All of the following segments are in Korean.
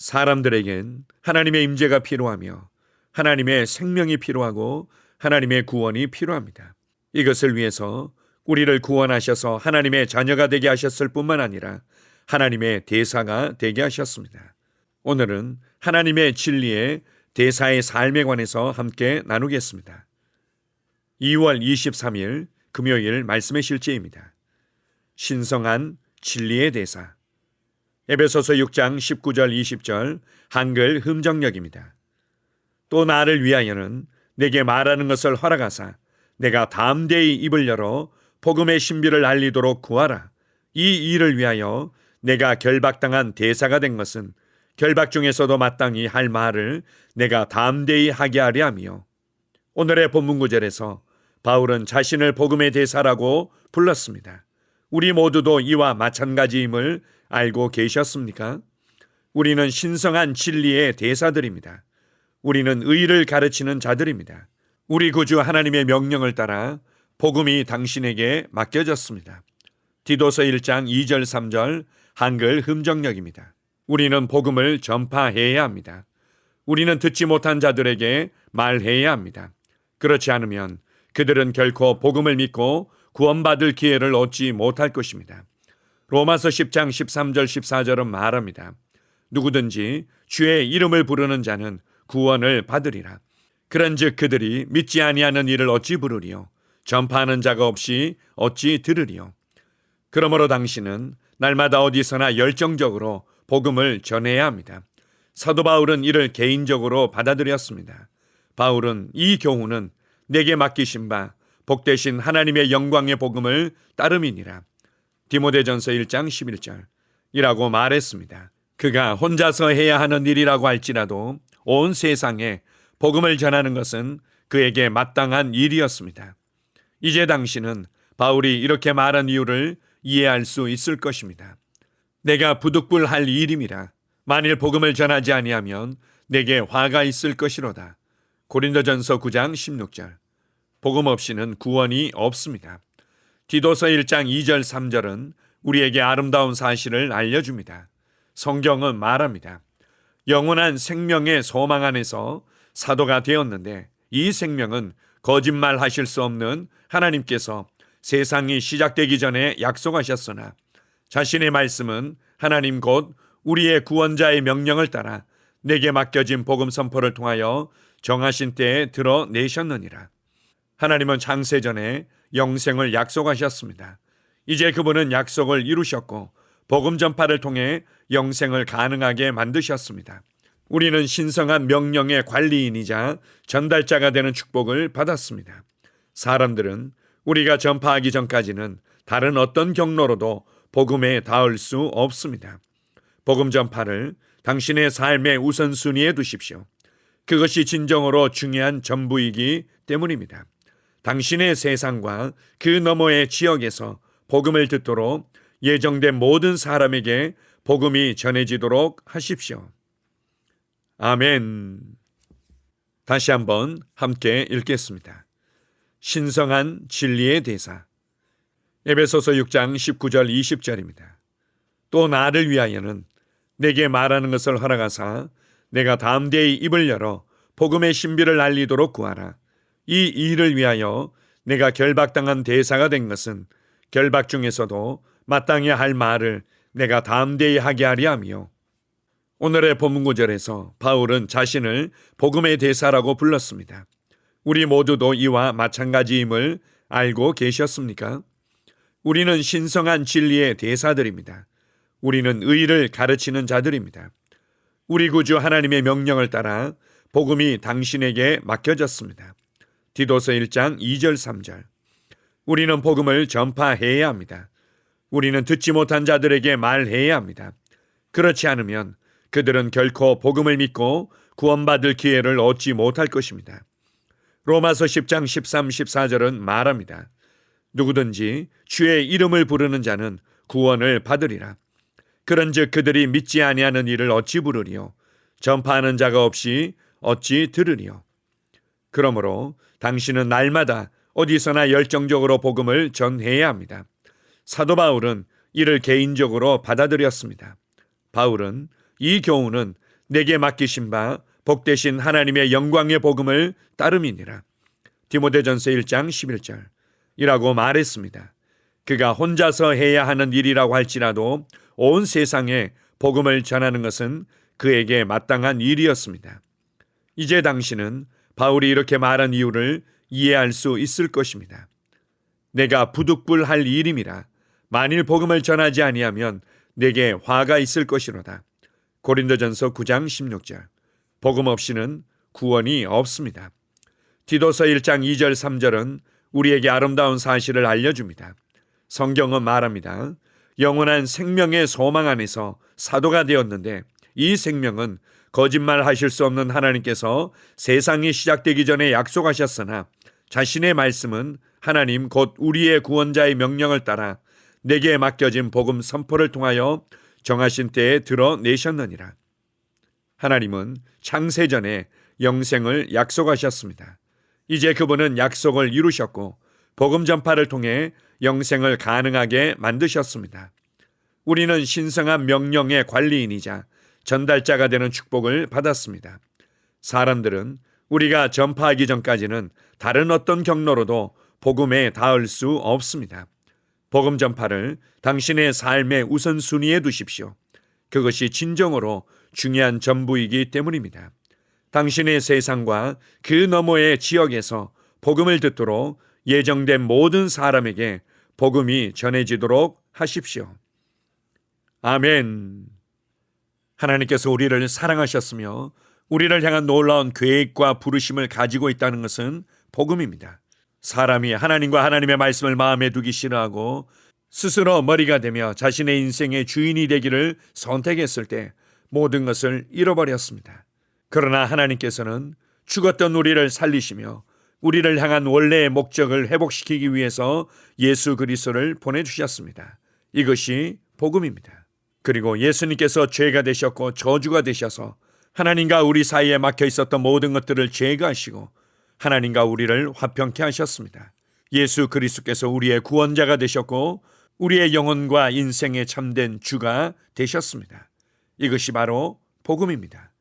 사람들에겐 하나님의 임재가 필요하며 하나님의 생명이 필요하고 하나님의 구원이 필요합니다. 이것을 위해서 우리를 구원하셔서 하나님의 자녀가 되게 하셨을 뿐만 아니라 하나님의 대사가 되게 하셨습니다. 오늘은 하나님의 진리의 대사의 삶에 관해서 함께 나누겠습니다. 2월 23일 금요일 말씀의 실제입니다. 신성한 진리의 대사. 에베소서 6장 19절 20절 한글 흠정역입니다. 또 나를 위하여는 내게 말하는 것을 허락하사 내가 담대히 입을 열어 복음의 신비를 알리도록 구하라. 이 일을 위하여 내가 결박당한 대사가 된 것은 결박 중에서도 마땅히 할 말을 내가 담대히 하게 하려 하며, 오늘의 본문 구절에서 바울은 자신을 복음의 대사라고 불렀습니다. 우리 모두도 이와 마찬가지임을 알고 계셨습니까? 우리는 신성한 진리의 대사들입니다. 우리는 의를 가르치는 자들입니다. 우리 구주 하나님의 명령을 따라 복음이 당신에게 맡겨졌습니다. 디도서 1장 2절 3절 한글 흠정역입니다. 우리는 복음을 전파해야 합니다. 우리는 듣지 못한 자들에게 말해야 합니다. 그렇지 않으면 그들은 결코 복음을 믿고 구원받을 기회를 얻지 못할 것입니다. 로마서 10장 13절 14절은 말합니다. 누구든지 주의 이름을 부르는 자는 구원을 받으리라. 그런즉 그들이 믿지 아니하는 이를 어찌 부르리요? 전파하는 자가 없이 어찌 들으리요? 그러므로 당신은 날마다 어디서나 열정적으로 복음을 전해야 합니다. 사도 바울은 이를 개인적으로 받아들였습니다. 바울은 이 교훈은 내게 맡기신 바 복되신 하나님의 영광의 복음을 따름이니라. 디모데전서 1장 11절 이라고 말했습니다. 그가 혼자서 해야 하는 일이라고 할지라도 온 세상에 복음을 전하는 것은 그에게 마땅한 일이었습니다. 이제 당신은 바울이 이렇게 말한 이유를 이해할 수 있을 것입니다. 내가 부득불할 일임이라. 만일 복음을 전하지 아니하면 내게 화가 있을 것이로다. 고린도전서 9장 16절. 복음 없이는 구원이 없습니다. 디도서 1장 2절 3절은 우리에게 아름다운 사실을 알려줍니다. 성경은 말합니다. 영원한 생명의 소망 안에서 사도가 되었는데 이 생명은 거짓말하실 수 없는 하나님께서 세상이 시작되기 전에 약속하셨으나 자신의 말씀은 하나님 곧 우리의 구원자의 명령을 따라 내게 맡겨진 복음 선포를 통하여 정하신 때에 드러내셨느니라. 하나님은 창세전에 영생을 약속하셨습니다. 이제 그분은 약속을 이루셨고 복음 전파를 통해 영생을 가능하게 만드셨습니다. 우리는 신성한 명령의 관리인이자 전달자가 되는 축복을 받았습니다. 사람들은 우리가 전파하기 전까지는 다른 어떤 경로로도 복음에 닿을 수 없습니다. 복음 전파를 당신의 삶의 우선순위에 두십시오. 그것이 진정으로 중요한 전부이기 때문입니다. 당신의 세상과 그 너머의 지역에서 복음을 듣도록 예정된 모든 사람에게 복음이 전해지도록 하십시오. 아멘. 다시 한번 함께 읽겠습니다. 신성한 진리의 대사. 에베소서 6장 19절 20절입니다. 또 나를 위하여는 내게 말하는 것을 허락하사 내가 담대히 입을 열어 복음의 신비를 알리도록 구하라. 이 일을 위하여 내가 결박당한 대사가 된 것은 결박 중에서도 마땅히 할 말을 내가 담대히 하게 하려 하며, 오늘의 본문 구절에서 바울은 자신을 복음의 대사라고 불렀습니다. 우리 모두도 이와 마찬가지임을 알고 계셨습니까? 우리는 신성한 진리의 대사들입니다. 우리는 의를 가르치는 자들입니다. 우리 구주 하나님의 명령을 따라 복음이 당신에게 맡겨졌습니다. 디도서 1장 2절 3절. 우리는 복음을 전파해야 합니다. 우리는 듣지 못한 자들에게 말해야 합니다. 그렇지 않으면 그들은 결코 복음을 믿고 구원받을 기회를 얻지 못할 것입니다. 로마서 10장 13, 14절은 말합니다. 누구든지 주의 이름을 부르는 자는 구원을 받으리라. 그런즉 그들이 믿지 아니하는 이를 어찌 부르리요? 전파하는 자가 없이 어찌 들으리요? 그러므로 당신은 날마다 어디서나 열정적으로 복음을 전해야 합니다. 사도 바울은 이를 개인적으로 받아들였습니다. 바울은 이 교훈은 내게 맡기신 바 복되신 하나님의 영광의 복음을 따름이니라. 디모데전서 1장 11절 이라고 말했습니다. 그가 혼자서 해야 하는 일이라고 할지라도 온 세상에 복음을 전하는 것은 그에게 마땅한 일이었습니다. 이제 당신은 바울이 이렇게 말한 이유를 이해할 수 있을 것입니다. 내가 부득불할 일임이라. 만일 복음을 전하지 아니하면 내게 화가 있을 것이로다. 고린도전서 9장 16절. 복음 없이는 구원이 없습니다. 디도서 1장 2절 3절은 우리에게 아름다운 사실을 알려줍니다. 성경은 말합니다. 영원한 생명의 소망 안에서 사도가 되었는데 이 생명은 거짓말하실 수 없는 하나님께서 세상이 시작되기 전에 약속하셨으나 자신의 말씀은 하나님 곧 우리의 구원자의 명령을 따라 내게 맡겨진 복음 선포를 통하여 정하신 때에 드러내셨느니라. 하나님은 창세전에 영생을 약속하셨습니다. 이제 그분은 약속을 이루셨고 복음 전파를 통해 영생을 가능하게 만드셨습니다. 우리는 신성한 명령의 관리인이자 전달자가 되는 축복을 받았습니다. 사람들은 우리가 전파하기 전까지는 다른 어떤 경로로도 복음에 닿을 수 없습니다. 복음 전파를 당신의 삶의 우선순위에 두십시오. 그것이 진정으로 중요한 전부이기 때문입니다. 당신의 세상과 그 너머의 지역에서 복음을 듣도록 예정된 모든 사람에게 복음이 전해지도록 하십시오. 아멘. 하나님께서 우리를 사랑하셨으며 우리를 향한 놀라운 계획과 부르심을 가지고 있다는 것은 복음입니다. 사람이 하나님과 하나님의 말씀을 마음에 두기 싫어하고 스스로 머리가 되며 자신의 인생의 주인이 되기를 선택했을 때 모든 것을 잃어버렸습니다. 그러나 하나님께서는 죽었던 우리를 살리시며 우리를 향한 원래의 목적을 회복시키기 위해서 예수 그리스도를 보내주셨습니다. 이것이 복음입니다. 그리고 예수님께서 죄가 되셨고 저주가 되셔서 하나님과 우리 사이에 막혀 있었던 모든 것들을 제거하시고 하나님과 우리를 화평케 하셨습니다. 예수 그리스도께서 우리의 구원자가 되셨고 우리의 영혼과 인생의 참된 주가 되셨습니다. 이것이 바로 복음입니다.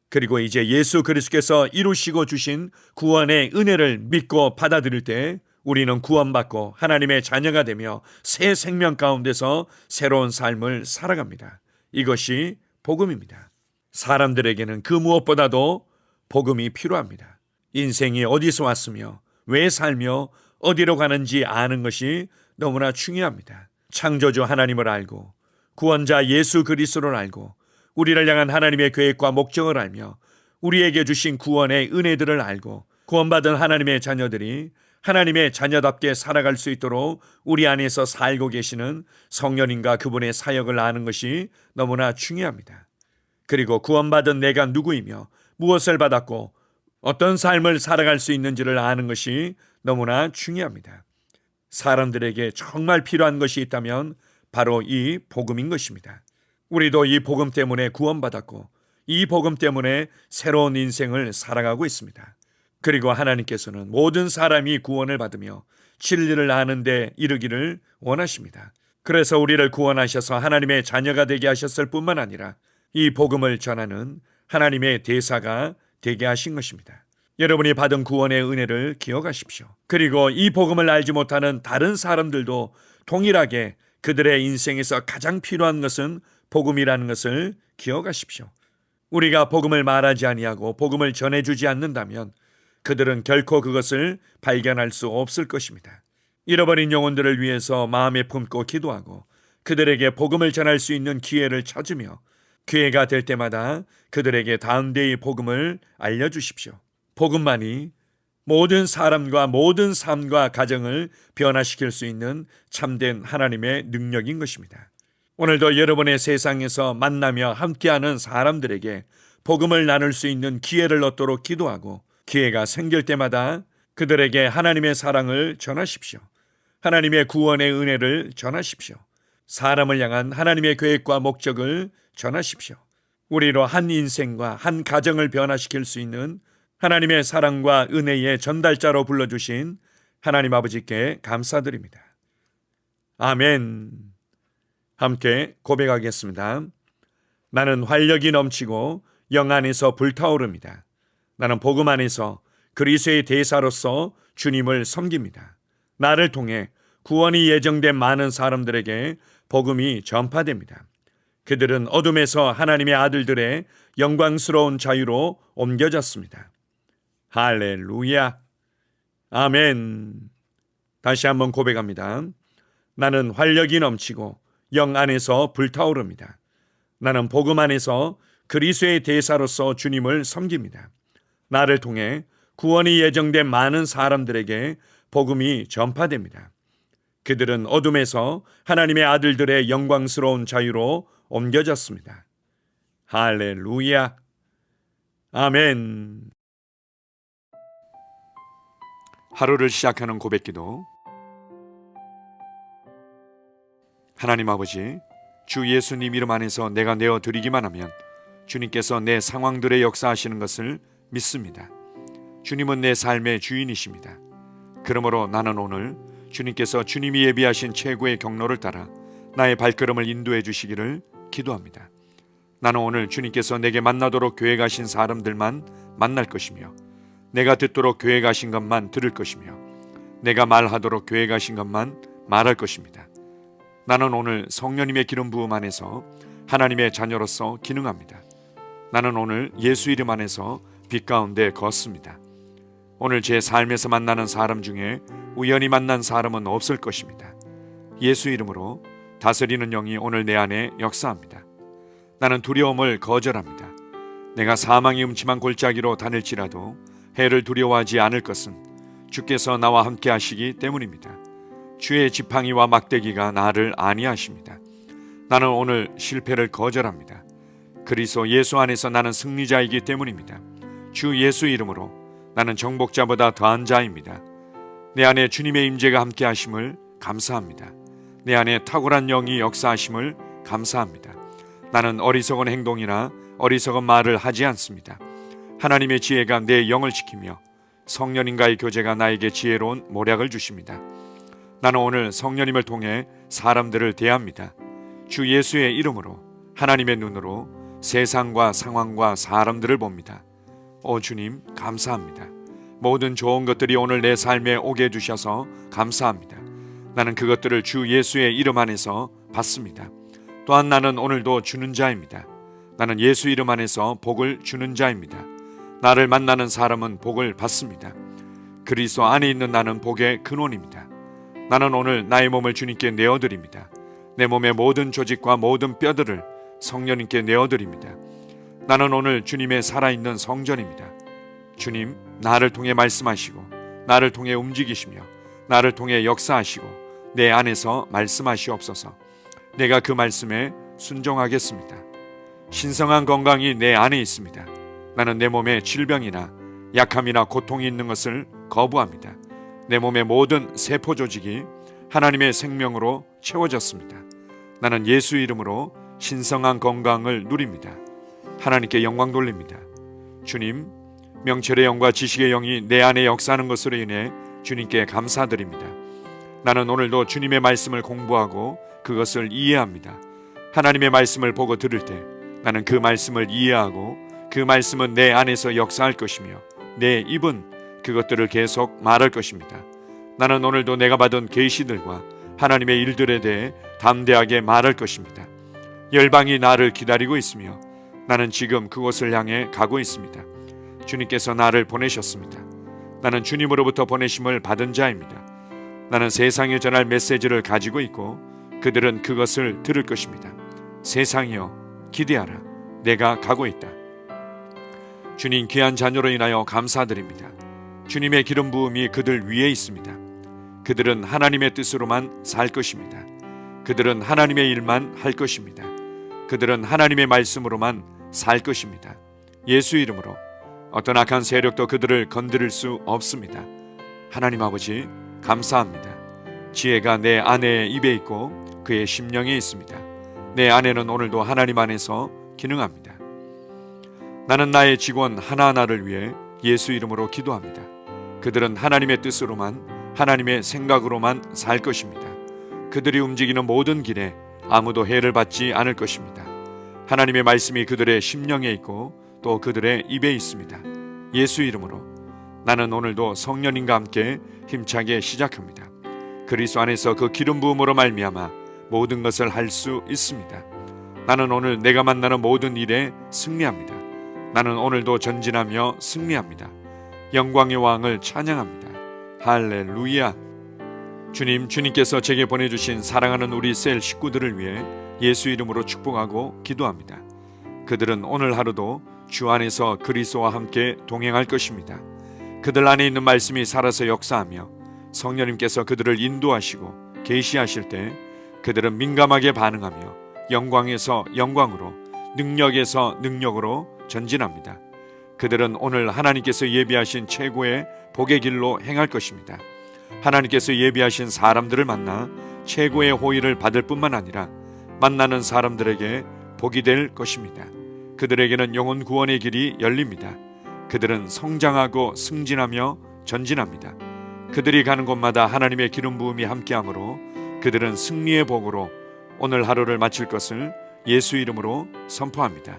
그리고 이제 예수 그리스도께서 이루시고 주신 구원의 은혜를 믿고 받아들일 때 우리는 구원받고 하나님의 자녀가 되며 새 생명 가운데서 새로운 삶을 살아갑니다. 이것이 복음입니다. 사람들에게는 그 무엇보다도 복음이 필요합니다. 인생이 어디서 왔으며 왜 살며 어디로 가는지 아는 것이 너무나 중요합니다. 창조주 하나님을 알고 구원자 예수 그리스도를 알고 우리를 향한 하나님의 계획과 목적을 알며 우리에게 주신 구원의 은혜들을 알고 구원받은 하나님의 자녀들이 하나님의 자녀답게 살아갈 수 있도록 우리 안에서 살고 계시는 성령님과 그분의 사역을 아는 것이 너무나 중요합니다. 그리고 구원받은 내가 누구이며 무엇을 받았고 어떤 삶을 살아갈 수 있는지를 아는 것이 너무나 중요합니다. 사람들에게 정말 필요한 것이 있다면 바로 이 복음인 것입니다. 우리도 이 복음 때문에 구원받았고 이 복음 때문에 새로운 인생을 살아가고 있습니다. 그리고 하나님께서는 모든 사람이 구원을 받으며 진리를 아는 데 이르기를 원하십니다. 그래서 우리를 구원하셔서 하나님의 자녀가 되게 하셨을 뿐만 아니라 이 복음을 전하는 하나님의 대사가 되게 하신 것입니다. 여러분이 받은 구원의 은혜를 기억하십시오. 그리고 이 복음을 알지 못하는 다른 사람들도 동일하게 그들의 인생에서 가장 필요한 것은 복음이라는 것을 기억하십시오. 우리가 복음을 말하지 아니하고 복음을 전해주지 않는다면 그들은 결코 그것을 발견할 수 없을 것입니다. 잃어버린 영혼들을 위해서 마음에 품고 기도하고 그들에게 복음을 전할 수 있는 기회를 찾으며 기회가 될 때마다 그들에게 다음 데의 복음을 알려주십시오. 복음만이 모든 사람과 모든 삶과 가정을 변화시킬 수 있는 참된 하나님의 능력인 것입니다. 오늘도 여러분의 세상에서 만나며 함께하는 사람들에게 복음을 나눌 수 있는 기회를 얻도록 기도하고 기회가 생길 때마다 그들에게 하나님의 사랑을 전하십시오. 하나님의 구원의 은혜를 전하십시오. 사람을 향한 하나님의 계획과 목적을 전하십시오. 우리로 한 인생과 한 가정을 변화시킬 수 있는 하나님의 사랑과 은혜의 전달자로 불러주신 하나님 아버지께 감사드립니다. 아멘. 함께 고백하겠습니다. 나는 활력이 넘치고 영 안에서 불타오릅니다. 나는 복음 안에서 그리스도의 대사로서 주님을 섬깁니다. 나를 통해 구원이 예정된 많은 사람들에게 복음이 전파됩니다. 그들은 어둠에서 하나님의 아들들의 영광스러운 자유로 옮겨졌습니다. 할렐루야. 아멘. 다시 한번 고백합니다. 나는 활력이 넘치고 영 안에서 불타오릅니다. 나는 복음 안에서 그리스도의 대사로서 주님을 섬깁니다. 나를 통해 구원이 예정된 많은 사람들에게 복음이 전파됩니다. 그들은 어둠에서 하나님의 아들들의 영광스러운 자유로 옮겨졌습니다. 할렐루야. 아멘. 하루를 시작하는 고백기도. 하나님 아버지, 주 예수님 이름 안에서 내가 내어드리기만 하면 주님께서 내 상황들의 역사하시는 것을 믿습니다. 주님은 내 삶의 주인이십니다. 그러므로 나는 오늘 주님께서 주님이 예비하신 최고의 경로를 따라 나의 발걸음을 인도해 주시기를 기도합니다. 나는 오늘 주님께서 내게 만나도록 계획하신 사람들만 만날 것이며, 내가 듣도록 계획하신 것만 들을 것이며, 내가 말하도록 계획하신 것만 말할 것입니다. 나는 오늘 성령님의 기름 부음 안에서 하나님의 자녀로서 기능합니다. 나는 오늘 예수 이름 안에서 빛 가운데 걷습니다. 오늘 제 삶에서 만나는 사람 중에 우연히 만난 사람은 없을 것입니다. 예수 이름으로 다스리는 영이 오늘 내 안에 역사합니다. 나는 두려움을 거절합니다. 내가 사망의 음침한 골짜기로 다닐지라도 해를 두려워하지 않을 것은 주께서 나와 함께 하시기 때문입니다. 주의 지팡이와 막대기가 나를 안위하십니다. 나는 오늘 실패를 거절합니다. 그리스도 예수 안에서 나는 승리자이기 때문입니다. 주 예수 이름으로 나는 정복자보다 더한 자입니다. 내 안에 주님의 임재가 함께 하심을 감사합니다. 내 안에 탁월한 영이 역사하심을 감사합니다. 나는 어리석은 행동이나 어리석은 말을 하지 않습니다. 하나님의 지혜가 내 영을 지키며 성령님과의 교제가 나에게 지혜로운 모략을 주십니다. 나는 오늘 성령님을 통해 사람들을 대합니다. 주 예수의 이름으로 하나님의 눈으로 세상과 상황과 사람들을 봅니다. 오 주님, 감사합니다. 모든 좋은 것들이 오늘 내 삶에 오게 해주셔서 감사합니다. 나는 그것들을 주 예수의 이름 안에서 받습니다. 또한 나는 오늘도 주는 자입니다. 나는 예수 이름 안에서 복을 주는 자입니다. 나를 만나는 사람은 복을 받습니다. 그리스도 안에 있는 나는 복의 근원입니다. 나는 오늘 나의 몸을 주님께 내어드립니다. 내 몸의 모든 조직과 모든 뼈들을 성령님께 내어드립니다. 나는 오늘 주님의 살아있는 성전입니다. 주님, 나를 통해 말씀하시고 나를 통해 움직이시며 나를 통해 역사하시고 내 안에서 말씀하시옵소서. 내가 그 말씀에 순종하겠습니다. 신성한 건강이 내 안에 있습니다. 나는 내 몸에 질병이나 약함이나 고통이 있는 것을 거부합니다. 내 몸의 모든 세포 조직이 하나님의 생명으로 채워졌습니다. 나는 예수 이름으로 신성한 건강을 누립니다. 하나님께 영광 돌립니다. 주님, 명철의 영과 지식의 영이 내 안에 역사하는 것으로 인해 주님께 감사드립니다. 나는 오늘도 주님의 말씀을 공부하고 그것을 이해합니다. 하나님의 말씀을 보고 들을 때 나는 그 말씀을 이해하고 그 말씀은 내 안에서 역사할 것이며 내 입은 그것들을 계속 말할 것입니다. 나는 오늘도 내가 받은 계시들과 하나님의 일들에 대해 담대하게 말할 것입니다. 열방이 나를 기다리고 있으며 나는 지금 그곳을 향해 가고 있습니다. 주님께서 나를 보내셨습니다. 나는 주님으로부터 보내심을 받은 자입니다. 나는 세상에 전할 메시지를 가지고 있고 그들은 그것을 들을 것입니다. 세상이여, 기대하라. 내가 가고 있다. 주님, 귀한 자녀로 인하여 감사드립니다. 주님의 기름 부음이 그들 위에 있습니다. 그들은 하나님의 뜻으로만 살 것입니다. 그들은 하나님의 일만 할 것입니다. 그들은 하나님의 말씀으로만 살 것입니다. 예수 이름으로 어떤 악한 세력도 그들을 건드릴 수 없습니다. 하나님 아버지, 감사합니다. 지혜가 내 아내의 입에 있고 그의 심령에 있습니다. 내 아내는 오늘도 하나님 안에서 기능합니다. 나는 나의 직원 하나하나를 위해 예수 이름으로 기도합니다. 그들은 하나님의 뜻으로만, 하나님의 생각으로만 살 것입니다. 그들이 움직이는 모든 길에 아무도 해를 받지 않을 것입니다. 하나님의 말씀이 그들의 심령에 있고 또 그들의 입에 있습니다. 예수 이름으로 나는 오늘도 성령님과 함께 힘차게 시작합니다. 그리스도 안에서 그 기름 부음으로 말미암아 모든 것을 할 수 있습니다. 나는 오늘 내가 만나는 모든 일에 승리합니다. 나는 오늘도 전진하며 승리합니다. 영광의 왕을 찬양합니다. 할렐루야. 주님께서 제게 보내주신 사랑하는 우리 셀 식구들을 위해 예수 이름으로 축복하고 기도합니다. 그들은 오늘 하루도 주 안에서 그리스도와 함께 동행할 것입니다. 그들 안에 있는 말씀이 살아서 역사하며 성령님께서 그들을 인도하시고 계시하실 때 그들은 민감하게 반응하며 영광에서 영광으로, 능력에서 능력으로 전진합니다. 그들은 오늘 하나님께서 예비하신 최고의 복의 길로 행할 것입니다. 하나님께서 예비하신 사람들을 만나 최고의 호의를 받을 뿐만 아니라 만나는 사람들에게 복이 될 것입니다. 그들에게는 영혼 구원의 길이 열립니다. 그들은 성장하고 승진하며 전진합니다. 그들이 가는 곳마다 하나님의 기름 부음이 함께하므로 그들은 승리의 복으로 오늘 하루를 마칠 것을 예수 이름으로 선포합니다.